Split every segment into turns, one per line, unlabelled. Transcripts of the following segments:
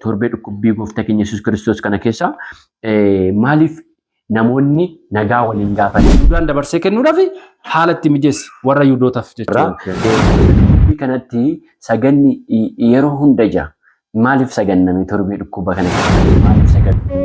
torbee dhukkubbii gooftaa keenya Yesuus Kiristoos kana keessa maaliif namoonni nagaa waliin gaafatan?
Yuudaan dabarsee kennuudhaaf haala itti mijeessi warra Yuudootaaf jechuudha.
Dhukkubbii kanatti saganni yeroo hunda jira. Maaliif saganname torbee dhukkuba kana keessa? Maaliif saganname?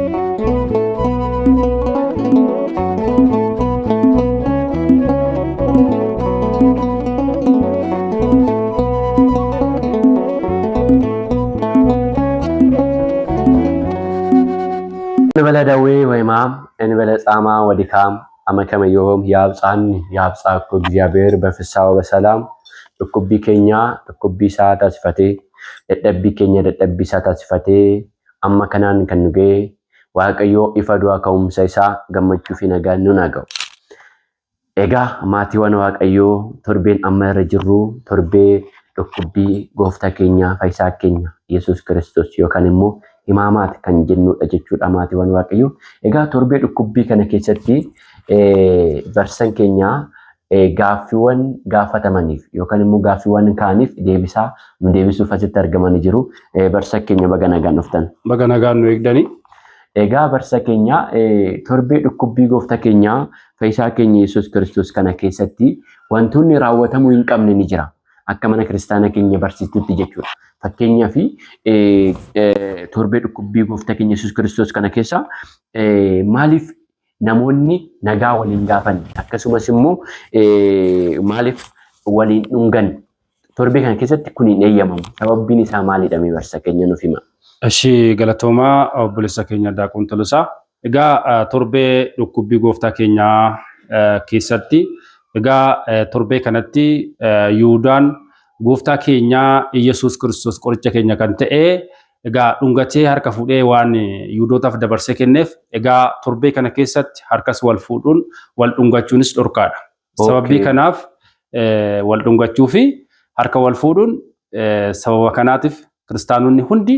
Nibala dawee waymaam nibala tsama wadikam አመከመ ዮም ያብጻን ያብጻኩ እግዚአብሔር በፍሳው በሰላም ድኩቢ ኬኛ ድኩቢ ሰዓት አስፈቴ ደደቢ ኬኛ ደደቢ ሰዓት አስፈቴ አመከናን ከንገ ዋቀዮ ኢፈዱ አከውምሰይሳ ገመቹ ፊነጋን ኑናገው ኤጋ ማቲዋን ዋቀዮ ቶርቤን አመረ ጅሩ ቶርቤ ድኩቢ ጎፍታ ኬኛ ፈይሳ ኬኛ ኢየሱስ ክርስቶስ ዮካንሞ ኢማማት ከንጀኑ እጀቹ ዳማቲዋን ዋቀዮ ኤጋ ቶርቤ ድኩቢ ከነ ኬሰቲ barsan keenya gaaffiiwwan gaafatamaniif yookaan immoo gaaffiiwwan kaaniif deebisuuf asitti argamanii jiru. Barsa keenya baga nagaan dhuftan.
Baga nagaan nu eegdanii.
Egaa barsa keenya torbee dhukkubbii gooftaa keenya fayyisaa keenya Yesuus Kiristoos kana keessatti wantoonni raawwatamuu hin qabne ni jira. Akka mana kiristaana keenya barsiistutti jechuudha. Fakkeenyaaf torbee dhukkubbii gooftaa keenya Yesuus Kiristoos kana keessa maaliif namoonni nagaa waliin gaafan akkasumas immoo maaliif waliin dhungan torbee kana keessatti kun hin eeyyamamu sababbiin isaa maalidha mee barsa keenya nuuf hima.
Eshi galatooma obboleessa keenya Daaqoon Tolosaa. Egaa torbee dhukkubbii gooftaa keenya keessatti egaa torbee kanatti Yuudaan gooftaa keenya Yesuus Kiristoos qoricha keenya kan ta'e egaa dhungatee harka fuudhee waan Yuudootaaf dabarsee kenneef egaa torbee kana keessatti harkas wal fuudhuun wal dhungachuunis dhorkaadha. Sababii kanaaf wal dhungachuu fi harka wal fuudhuun sababa kanaatiif kiristaanonni hundi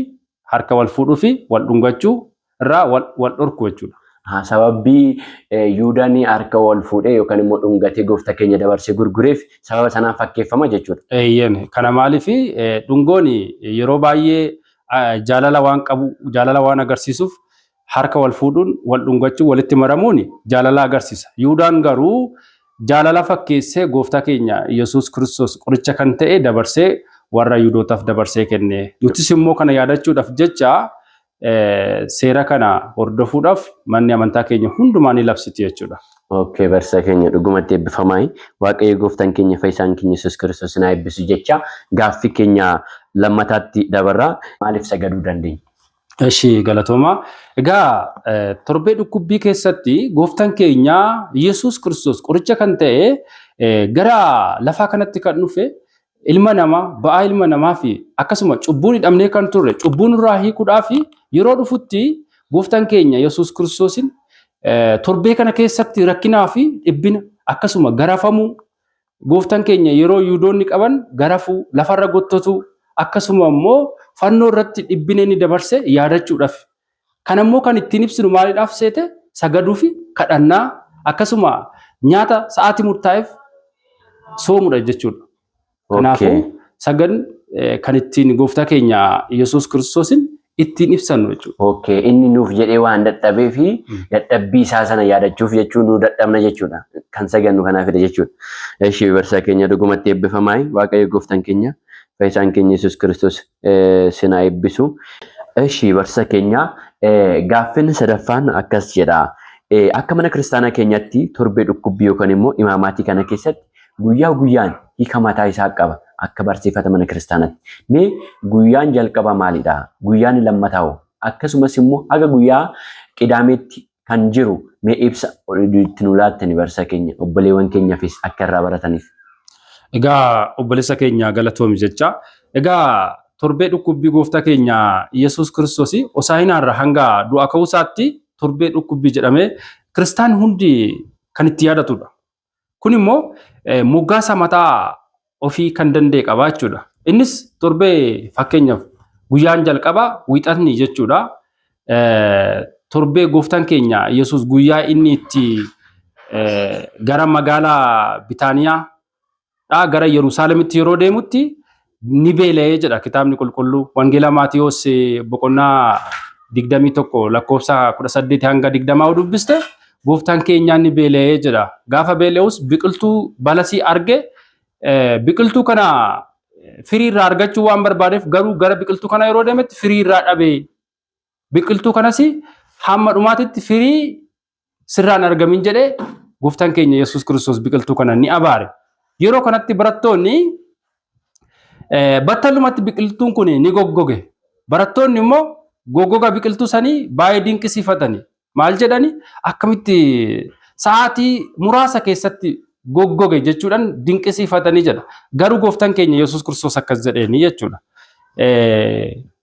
harka wal fuudhuu fi wal dhungachuu irraa wal dhorku jechuudha.
Sababbii Yuudaan harka wal fuudhee yookaan immoo dhungatee gooftaa keenya dabarsee gurgureef sababa sanaan fakkeeffama jechuudha.
Eeyyeen kana maaliif dhungoon yeroo baay'ee jaalala waan agarsiisuuf harka wal fuudhuun wal dhungachuu walitti maramuun jaalala agarsiisa. Yuudaan garuu jaalala fakkeessee gooftaa keenya Yesuus Kiristoos qoricha kan ta'e dabarsee warra Yuudootaaf dabarsee kenne. Nutis immoo kana yaadachuudhaaf jecha seera kana hordofuudhaaf manni amantaa keenya hundumaa ni labsiti jechuudha.
Okay, barsa keenya dhugumatti eebbifamaayi. Waaqayyo gooftaan keenya fayyisaan keenya Yesuus Kiristoos na eebbisu jecha gaaffii keenya lammataatti dabarra maaliif sagaduu dandeenya?
Eshi galatooma. Egaa torbee dhukkubbii keessatti gooftaan keenya Yesuus Kiristoos qoricha kan ta'e gara lafaa kanatti kan dhufe ilma namaa ba'aa ilma namaa fi akkasuma cubbuun hidhamnee kan turre cubbuun irraa hiikuudhaaf yeroo dhufutti gooftaan keenya Yesuus Kiristoosin torbee kana keessatti rakkinaa fi dhibbina akkasuma garafamuu gooftaan keenya yeroo Yuudoonni qaban garafuu lafarra gottatu akkasuma immoo fannoo irratti dhibbina inni dabarse yaadachuudhaaf kan immoo kan ittiin ibsinu maaliidhaaf seete sagaduu fi kadhannaa akkasuma nyaata sa'aatii murtaa'eef soomudha jechuudha. Kanaafuu sagan kan ittiin gooftaa keenya Yesuus Kiristoosin ittiin ibsannu jechuudha.
Okay, inni nuuf jedhee waan dadhabee fi dadhabbii isaa sana yaadachuuf jechuun nu dadhabna jechuudha. Kan sagannu kanaafidha jechuudha. Eshi barsa keenya dhugumatti eebbifamaayi. Waaqayyo gooftaan keenya fayyisaan keenya Yesuus Kiristoos sina eebbisu. Eshi barsa keenya gaaffin sadaffaan akkas jedha. Akka mana kiristaanaa keenyatti torbee dhukkubbii yookaan immoo imaamaatii kana keessatti guyyaa guyyaan hiika mataa isaa qaba. Akka barsiifata mana kiristaanaatti. Mee guyyaan jalqaba maalidha? Guyyaan lammataa akkasumas immoo haga guyyaa qidaameetti kan jiru mee ibsa itti nu laattani barsa keenya obboleewwan keenyaafis akka irraa barataniif.
Egaa obboleessa keenya galatoomi jecha. Egaa torbee dhukkubbii gooftaa keenya Yesuus Kiristoos Hosaayinaarraa hanga du'a ka'uusaatti torbee dhukkubbii jedhamee kiristaan hundi kan itti yaadatudha. Kun immoo moggaasa mataa ofii kan danda'e qaba jechuudha. Innis torbee fakkeenyaaf guyyaan jalqaba wiixanni jechuudha. Torbee gooftaan keenya Yesuus guyyaa inni itti gara magaalaa Bitaaniyaa gara Yerusaalemitti yeroo deemutti ni beela'ee jedha kitaabni qulqulluu. Wangeela Maatiyoos boqonnaa 21 lakkoofsa 18 hanga 20 dubbiste gooftaan keenya ni beela'ee jedha. Gaafa beela'us biqiltuu balasii arge biqiltuu kana firii irraa argachuu waan barbaadeef garuu gara biqiltuu kana yeroo deemetti firii irraa dhabe. Biqiltuu kanas hamma dhumaatitti firii sirraan argamin jedhee gooftaan keenya Yesuus Kiristoos biqiltuu kana ni abaare. Yeroo kanatti barattoonni battalumatti biqiltuun kun ni goggoge. Barattoonni immoo goggoga biqiltuu sanii baay'ee dinqisiifatanii maal jedhani akkamitti sa'aatii muraasa keessatti goggoge jechuudhaan dinqisiifatanii jedha. Garuu gooftaan keenya Yesuus Kiristoos akkas jedheeni jechuudha.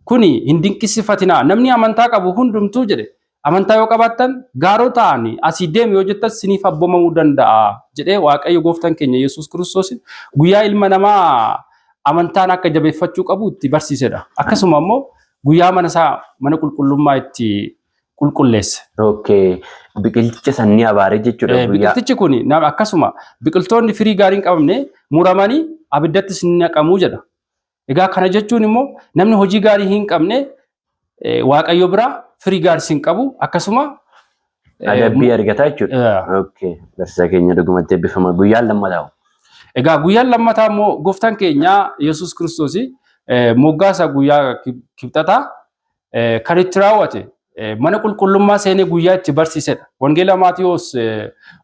Kuni hin dinqisiifatinaa namni amantaa qabu hundumtuu jedhe amantaa yoo qabaattan gaaroo ta'anii asii deeme yoo jettan siniif abboomamuu danda'a jedhee Waaqayyo gooftaan keenya Yesuus Kiristoos guyyaa ilma namaa amantaan akka jabeeffachuu qabu itti barsiisedha. Akkasuma immoo guyyaa mana qulqullummaa itti qulqulleesse.
Okay. Biqilticha sanni abaare jechuudha.
Biqiltichi kun akkasuma biqiltoonni firii gaarii hin qabne muramanii abiddattis ni naqamuu jedha. Egaa kana jechuun immoo namni hojii gaarii hin qabne Waaqayyo biraa firii gaarii hin qabu akkasuma
adabbii argata jechuudha. Okay. Barsiisaa keenya dhugumatti eebbifama. Guyyaan lammataa.
Egaa guyyaan lammataa immoo gooftaan keenya Yesuus Kiristoos moggaasa guyyaa kibxataa kan itti raawwate mana qulqullummaa seenee guyyaa itti barsiisedha. Wangeela Maatiyoos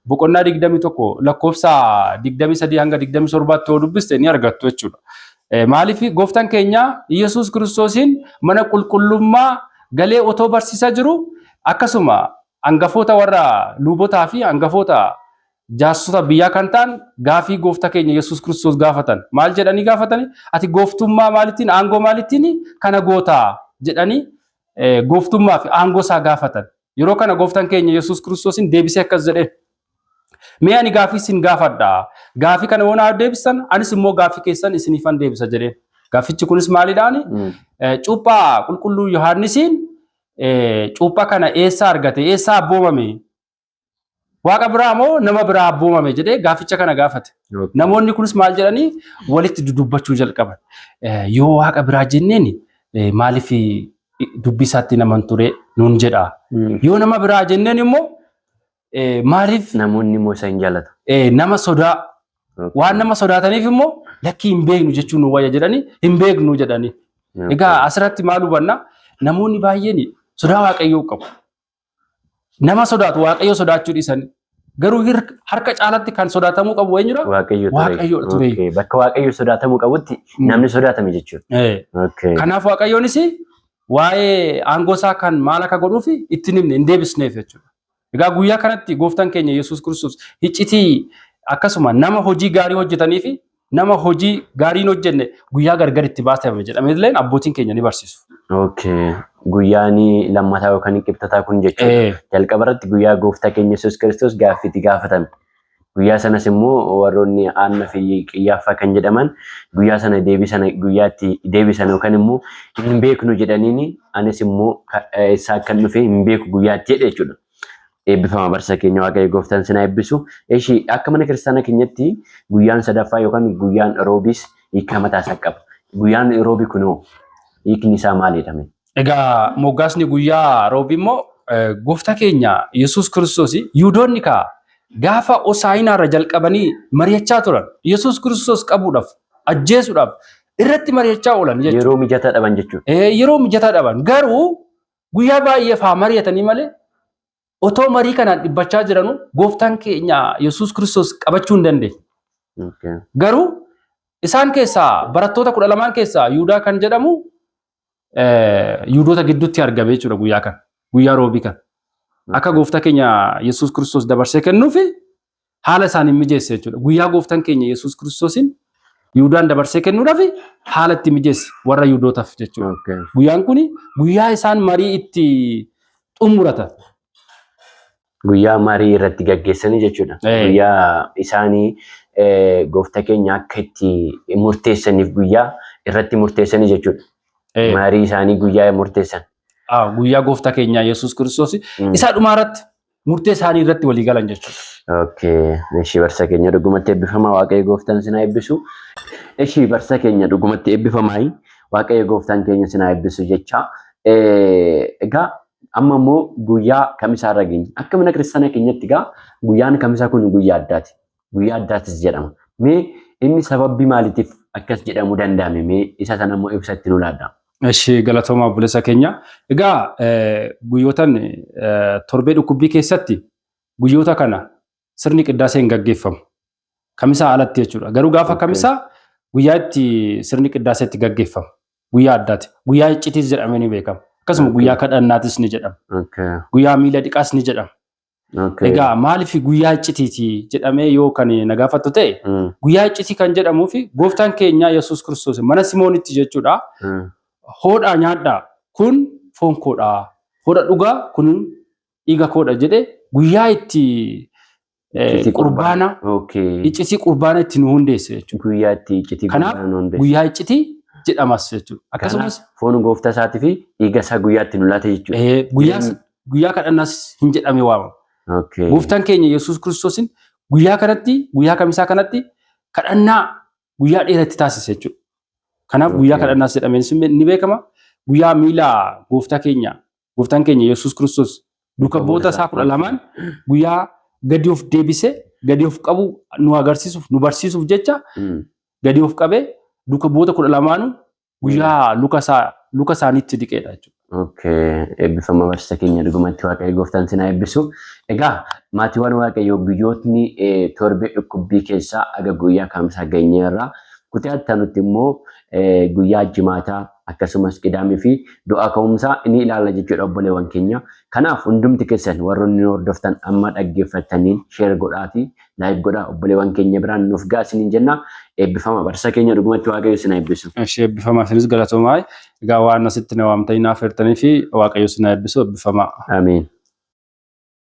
boqonnaa 21 lakkoofsa 23 hanga 27 yoo dubbiste ni argattu jechuudha. Maaliif gooftaan keenya Yesuus Kiristoosiin mana qulqullummaa galee otoo barsiisaa jiru akkasuma hangafoota warra luubotaa fi hangafoota jaarsota biyyaa kan ta'an gaafii gooftaa keenya Yesuus Kiristoos gaafatan. Maal jedhanii gaafatani? Ati gooftummaa maalittiin aangoo maalittiin kana gootaa jedhanii gooftummaa fi aangoo isaa gaafatan. Yeroo kana gooftaan keenya Yesuus Kiristoosiin deebisee akkas jedhee mee ani gaafii isin gaafadha. Gaafii kana yoo naaf deebisan anis immoo gaafii keessan isiniifan deebisa jedhee. Gaafichi kunis maalidhaani? Cuuphaa qulqulluu Yohaannisiin cuuphaa kana eessaa argate? Eessaa abboomame? Waaqa biraa moo nama biraa abboomame jedhee gaaficha kana gaafate. Namoonni kunis maal jedhanii walitti dubbachuu jalqaban. Yoo waaqa biraa jenneen maaliif dubbii isaatti naman ture nuun jedha. Yoo nama biraa jenneen immoo maaliif
namoonni immoo isa hin jaallatu.
Nama sodaa waan nama sodaataniif immoo lakkii hin beeknu jechuun nu wayya jedhanii hin beeknu jedhanii. Egaa asirratti maal hubanna namoonni baay'een sodaa Waaqayyoo qabu. Nama sodaatu Waaqayyo sodaachuu dhiisanii. Garuu harka caalatti kan sodaatamuu qabu eenyudha?
Waaqayyo ture. Bakka Waaqayyo sodaatamuu qabutti namni sodaatame jechuudha.
Kanaaf Waaqayyoonis waa'ee aangoo isaa kan maal akka godhuuf ittiin himne hin deebisneef jechuudha. Egaa guyyaa kanatti gooftaan keenya Yesuus Kiristoos iccitii akkasuma nama hojii gaarii hojjetanii fi nama hojii gaarii hin hojjenne guyyaa gargar itti baasifame jedhamee illee abbootiin keenya ni barsiisu.
Guyyaan lammataa yookaan qibxataa kun jechuudha. Jalqaba irratti guyyaa gooftaa keenya Yesuus Kiristoos gaaffii itti gaafatame. Guyyaa sanas immoo warroonni aanna fi qiyyaaffaa kan jedhaman guyyaa sana guyyaatti deebisan yookaan immoo hin beeknu jedhaniini anis immoo isaa kan dhufe hin beeku guyyaatti jedhe jechuudha. Eebbifama barsiisaa keenya Waaqayyo gooftaan sinaa eebbisu. Akka mana kiristaanaa keenyatti guyyaan sadaffaa yookaan guyyaan roobiis hiika mataa isaa qaba. Guyyaan roobii kunoo hiikni isaa maalidha?
Egaa moggaasni guyyaa roobii immoo gooftaa keenya Yesuus Kiristoos Yihuudoonni gaafa Hosaayinaarra jalqabanii mari'achaa turan Yesuus Kiristoos qabuudhaaf ajjeesuudhaaf irratti mari'achaa oolan jechuudha.
Yeroo mijataa dhaban jechuudha.
Yeroo mijataa dhaban garuu guyyaa baay'ee fa'aa mari'atanii malee otoo marii kanaan dhibbachaa jiranu gooftaan keenya Yesuus Kiristoos qabachuu hin dandeenye. Garuu isaan keessaa barattoota 12 keessaa Yihuudaa kan jedhamu Yihuudoota gidduutti argame jechuudha guyyaa kan guyyaa roobii kan. Akka gooftaa keenya Yesuus Kiristoos dabarsee kennuufi haala isaaniin mijeesse jechuudha. Guyyaa gooftaan keenya Yesuus Kiristoosiin Yihuudaan dabarsee kennuudhaaf haala itti mijeesse warra Yihuudootaaf jechuudha. Guyyaan kun guyyaa isaan marii itti xumuratan.
Guyyaa marii irratti gaggeessanii jechuudha. Guyyaa isaanii gooftaa keenya akka itti murteessaniif guyyaa irratti murteessanii jechuudha. Marii isaanii guyyaa murteessan.
Guyyaa gooftaa keenya Yesuus Kiristoos isa dhumaa irratti murtee isaanii irratti walii galan jechuudha.
Okay. Eshi barsa keenya dhugumatti eebbifama waaqayyo gooftaan sinaa eebbisu. Eshi barsa keenya dhugumatti eebbifamaayi waaqayyo gooftaan keenya sinaa eebbisu jecha. Egaa amma immoo guyyaa kamisaa irra geenye. Akka mana kiristaanaa keenyatti egaa guyyaan kamisaa kun guyyaa addaati. Guyyaa addaatis jedhama. Mee inni sababbii maaliitiif akkas jedhamuu danda'ame? Mee isa sana immoo ibsatti nu laadda.
Eshi galatooma obboleessa keenya. Egaa guyyootan torbee dhukkubbii keessatti guyyoota kana sirni qiddaasee hin gaggeeffamu. Kamisaa alatti jechuudha. Garuu gaafa kamisaa guyyaa itti sirni qiddaasee itti gaggeeffamu. Guyyaa addaati. Guyyaa icciitiis jedhamee ni beekama. Akkasuma guyyaa kadhannaatis ni jedhama. Guyyaa miila dhiqaas ni jedhama. Egaa maaliif guyyaa iccitiiti jedhamee yoo kan na gaafattu ta'e guyyaa iccitii kan jedhamuu fi gooftaan keenya Yesuus Kiristoos mana Simoonitti jechuudha. Hoodhaa nyaadhaa kun foon koodhaa. Hoodha dhugaa kun dhiiga koodha jedhee guyyaa itti qurbaana iccitii qurbaana itti nu hundeesse jechuudha.
Guyyaa itti iccitii
kanaaf guyyaa iccitii jedhamas jechuudha. Akkasumas
foon gooftaa isaatii fi dhiiga isaa guyyaa itti nu laate jechuudha.
Guyyaa kadhannaas hin jedhamee waamama. Gooftaan keenya Yesuus Kiristoosin guyyaa kanatti guyyaa kamisaa kanatti kadhannaa guyyaa dheeratti taasise jechuudha. Kanaaf guyyaa kadhannaas jedhamee ni beekama. Guyyaa miila gooftaan keenya Yesuus Kiristoos duuka boota isaa 12 guyyaa gadi of deebisee gadi of qabu nu agarsiisuuf nu barsiisuuf jecha gadi of qabee duuka boota 12 guyyaa luka isaaniitti dhiqeedha jechuudha.
Eebbifama barsa keenya dhugumatti waaqayyo gooftaan sinaa eebbisu. Egaa maatiiwwan waaqayyoo guyyootni torbee dhukkubbii keessaa aga guyyaa kamisaa geenyeerra. Kutaa itti immoo guyyaa jimaataa akkasumas qidaamii fi du'aa ka'umsaa inni ilaalla jechuudha obboleewwan keenya. Kanaaf hundumti keessan warroonni hordoftan amma dhaggeeffataniin sheer godhaatii laayif godhaa obboleewwan keenya biraan nuuf gaasiniin jenna. Eebbifama barsa keenya dhugumatti waaqayyo sinaa eebbisu.
Eebbifama isinis galatoomaa. Egaa waan asitti na waamtanii naaf hirtanii fi waaqayyo sinaa eebbisu eebbifama.
Amiin.